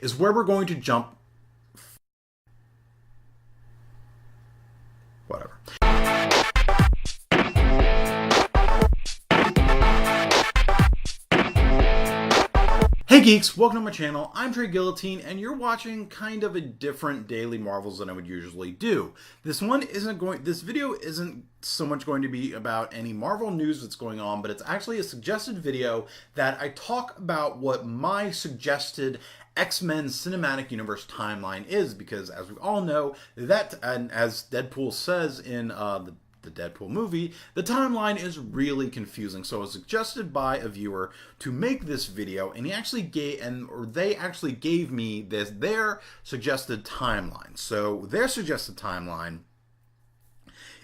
is where we're going to jump. Whatever. Hey geeks, welcome to my channel. I'm Trey Guillotine, and you're watching kind of a different daily Marvels than I would usually do. This video isn't so much going to be about any Marvel news that's going on, but it's actually a suggested video that I talk about what my suggested X-Men Cinematic Universe timeline is, because as we all know, that, and as Deadpool says in the Deadpool movie, the timeline is really confusing. So it was suggested by a viewer to make this video, and they actually gave me their suggested timeline. So their suggested timeline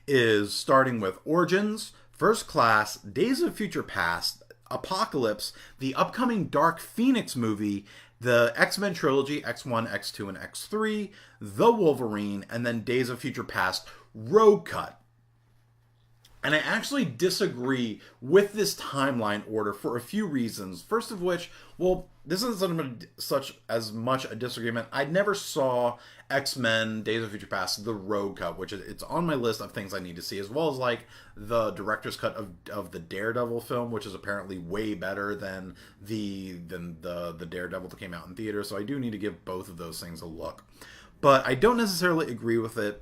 is starting with Origins, First Class, Days of Future Past, Apocalypse, the upcoming Dark Phoenix movie, the X-Men trilogy, X1, X2, and X3, The Wolverine, and then Days of Future Past Road Cut. And I actually disagree with this timeline order for a few reasons. First of which, well, this isn't such as much a disagreement. I never saw X-Men Days of Future Past The Road Cut, which it's on my list of things I need to see, as well as like the director's cut of the Daredevil film, which is apparently way better than the Daredevil that came out in theaters. So I do need to give both of those things a look. But I don't necessarily agree with it.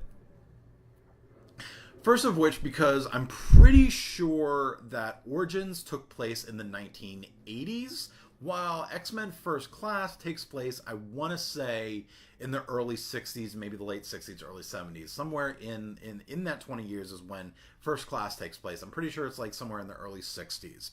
First of which, because I'm pretty sure that Origins took place in the 1980s, while X-Men First Class takes place, I want to say, in the early 60s, maybe the late 60s, early 70s. Somewhere in that 20 years is when First Class takes place. I'm pretty sure it's like somewhere in the early 60s.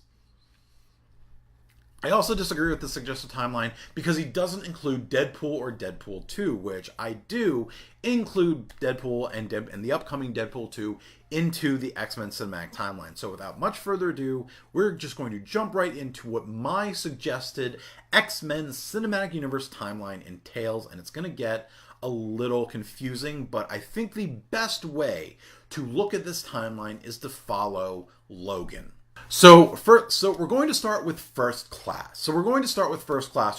I also disagree with the suggested timeline because he doesn't include Deadpool or Deadpool 2, which I do include Deadpool and the upcoming Deadpool 2 into the X-Men Cinematic Timeline. So without much further ado, we're just going to jump right into what my suggested X-Men Cinematic Universe timeline entails, and it's going to get a little confusing, but I think the best way to look at this timeline is to follow Logan. So we're going to start with First Class.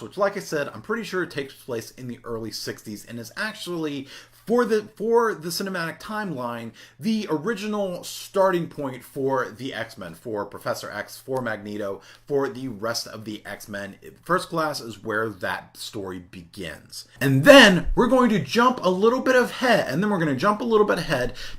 Which, like I said, I'm pretty sure it takes place in the early 60s and is actually, for the cinematic timeline, the original starting point for the X-Men, for Professor X, for Magneto, for the rest of the X-Men. First Class is where that story begins. And then we're going to jump a little bit ahead,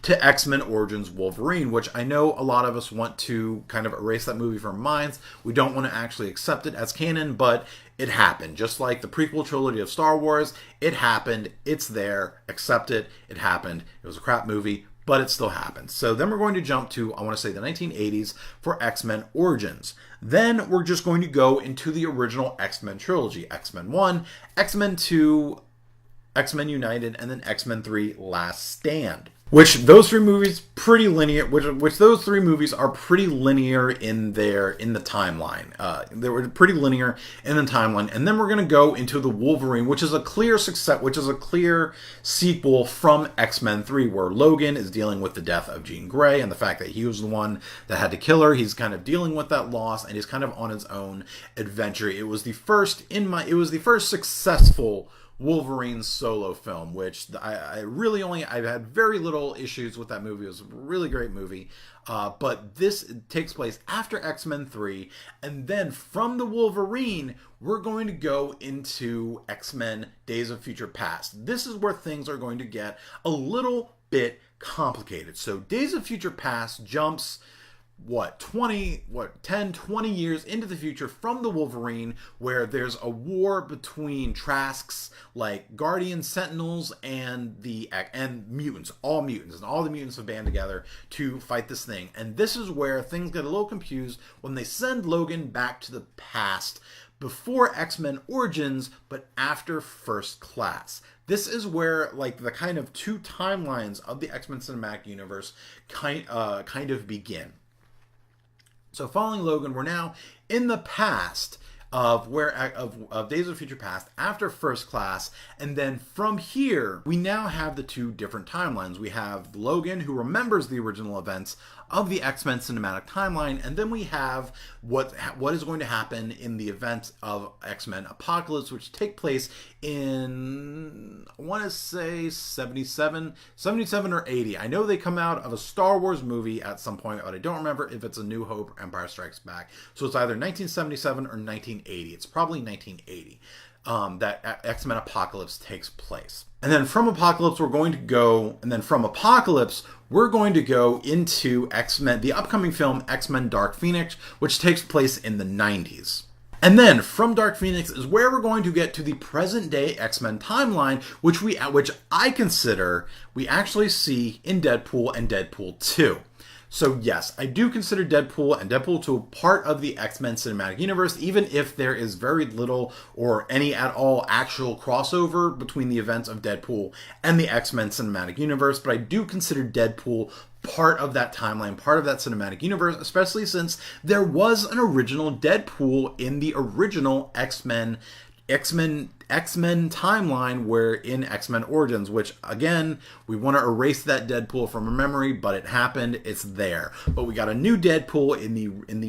to X-Men Origins Wolverine, which I know a lot of us want to kind of erase that movie from our minds. We don't want to actually accept it as canon, but it happened. Just like the prequel trilogy of Star Wars, it happened, it's there, accept it, it happened. It was a crap movie, but it still happened. So then we're going to jump to, I want to say, the 1980s for X-Men Origins. Then we're just going to go into the original X-Men trilogy, X-Men 1, X-Men 2, X-Men United, and then X-Men 3 Last Stand. Which those three movies are pretty linear in the timeline. They were pretty linear in the timeline. And then we're going to go into the Wolverine, which is a clear sequel from X-Men 3, where Logan is dealing with the death of Jean Grey and the fact that he was the one that had to kill her. He's kind of dealing with that loss, and he's kind of on his own adventure. It was the first successful Wolverine solo film, which I've had very little issues with that movie. It was a really great movie. But this takes place after X-Men 3, and then from the Wolverine, we're going to go into X-Men Days of Future Past. This is where things are going to get a little bit complicated. So Days of Future Past jumps 10, 20 years into the future from the Wolverine, where there's a war between Trask's like Guardian Sentinels and mutants, and all the mutants have band together to fight this thing. And this is where things get a little confused when they send Logan back to the past before X-Men Origins, but after First Class. This is where like the kind of two timelines of the X-Men Cinematic Universe kind of begin. So following Logan, we're now in the past of Days of Future Past after First Class, and then from here we now have the two different timelines. We have Logan, who remembers the original events of the X-Men cinematic timeline, and then we have what is going to happen in the events of X-Men Apocalypse, which take place in, I want to say 77 or 80. I know they come out of a Star Wars movie at some point, but I don't remember if it's A New Hope or Empire Strikes Back. So it's either 1977 or 1980. It's probably 1980 that X-Men Apocalypse takes place. And then from Apocalypse, we're going to go into X-Men, the upcoming film X-Men Dark Phoenix, which takes place in the 90s. And then from Dark Phoenix is where we're going to get to the present day X-Men timeline, which I consider we actually see in Deadpool and Deadpool 2. So yes, I do consider Deadpool and Deadpool 2 part of the X-Men cinematic universe, even if there is very little or any at all actual crossover between the events of Deadpool and the X-Men cinematic universe. But I do consider Deadpool part of that timeline, part of that cinematic universe, especially since there was an original Deadpool in the original X-Men timeline, where in X-Men Origins, which again, we want to erase that Deadpool from our memory, but it happened, it's there. But we got a new Deadpool in the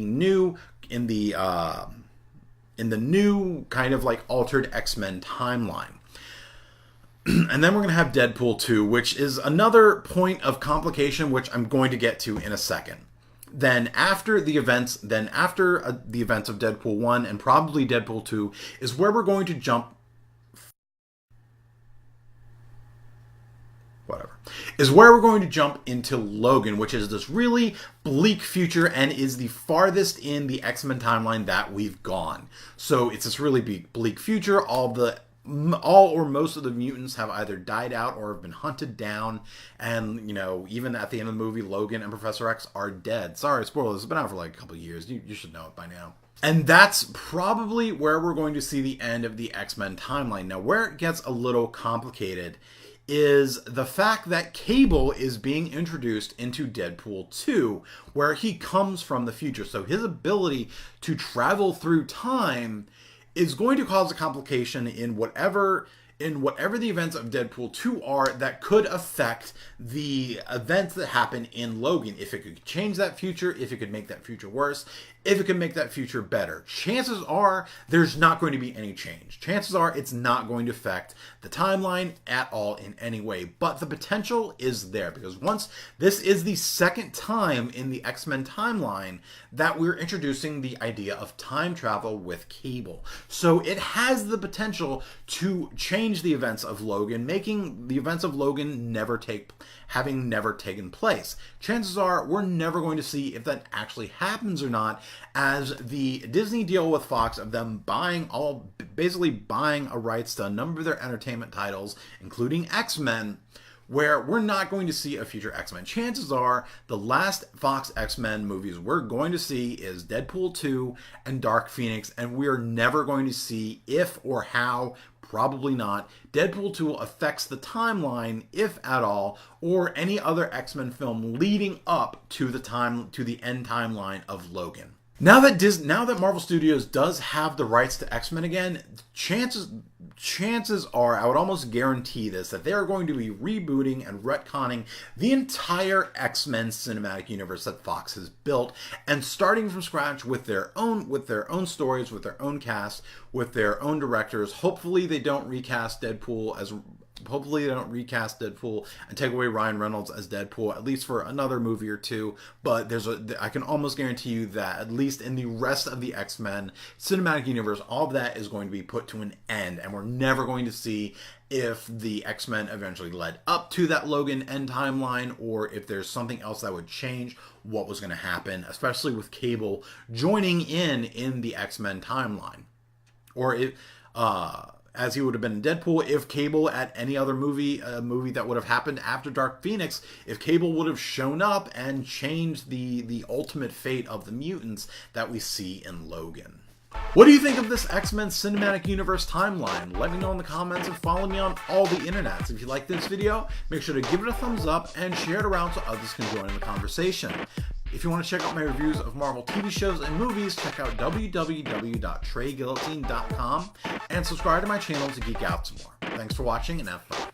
new kind of like altered X-Men timeline. And then we're going to have Deadpool 2, which is another point of complication, which I'm going to get to in a second. Then after the events of Deadpool 1 and probably Deadpool 2 is where we're going to jump into Logan, which is this really bleak future and is the farthest in the X-Men timeline that we've gone. So it's this really bleak future. All or most of the mutants have either died out or have been hunted down, and even at the end of the movie, Logan and Professor X are dead. Sorry, spoilers, it's been out for like a couple of years. You should know it by now. And that's probably where we're going to see the end of the X-Men timeline. Now, where it gets a little complicated is the fact that Cable is being introduced into Deadpool 2, where he comes from the future. So his ability to travel through time is going to cause a complication in whatever the events of Deadpool 2 are that could affect the events that happen in Logan. If it could change that future, if it could make that future worse, if it could make that future better. Chances are there's not going to be any change. Chances are it's not going to affect the timeline at all in any way. But the potential is there, because this is the second time in the X-Men timeline that we're introducing the idea of time travel with Cable. So it has the potential to change the events of Logan, making the events of Logan having never taken place. Chances are we're never going to see if that actually happens or not, as the Disney deal with Fox of them basically buying a rights to a number of their entertainment titles, including X-Men, where we're not going to see a future X-Men. Chances are the last Fox X-Men movies we're going to see is Deadpool 2 and Dark Phoenix, and we're never going to see if or how, probably not, Deadpool 2 affects the timeline, if at all, or any other X-Men film leading up to the end timeline of Logan. Now that Marvel Studios does have the rights to X-Men again, chances are, I would almost guarantee this, that they are going to be rebooting and retconning the entire X-Men cinematic universe that Fox has built, and starting from scratch with their own stories, with their own cast, with their own directors. Hopefully they don't recast Deadpool and take away Ryan Reynolds as Deadpool, at least for another movie or two. But I can almost guarantee you that at least in the rest of the X-Men cinematic universe, all of that is going to be put to an end, and we're never going to see if the X-Men eventually led up to that Logan end timeline, or if there's something else that would change what was going to happen, especially with Cable joining in the X-Men timeline. Or if as he would have been in Deadpool, if Cable at any other movie, a movie that would have happened after Dark Phoenix, if Cable would have shown up and changed the ultimate fate of the mutants that we see in Logan. What do you think of this X-Men Cinematic Universe timeline? Let me know in the comments and follow me on all the internets. If you like this video, make sure to give it a thumbs up and share it around so others can join in the conversation. If you want to check out my reviews of Marvel TV shows and movies, check out www.treyguillotine.com and subscribe to my channel to geek out some more. Thanks for watching and have fun.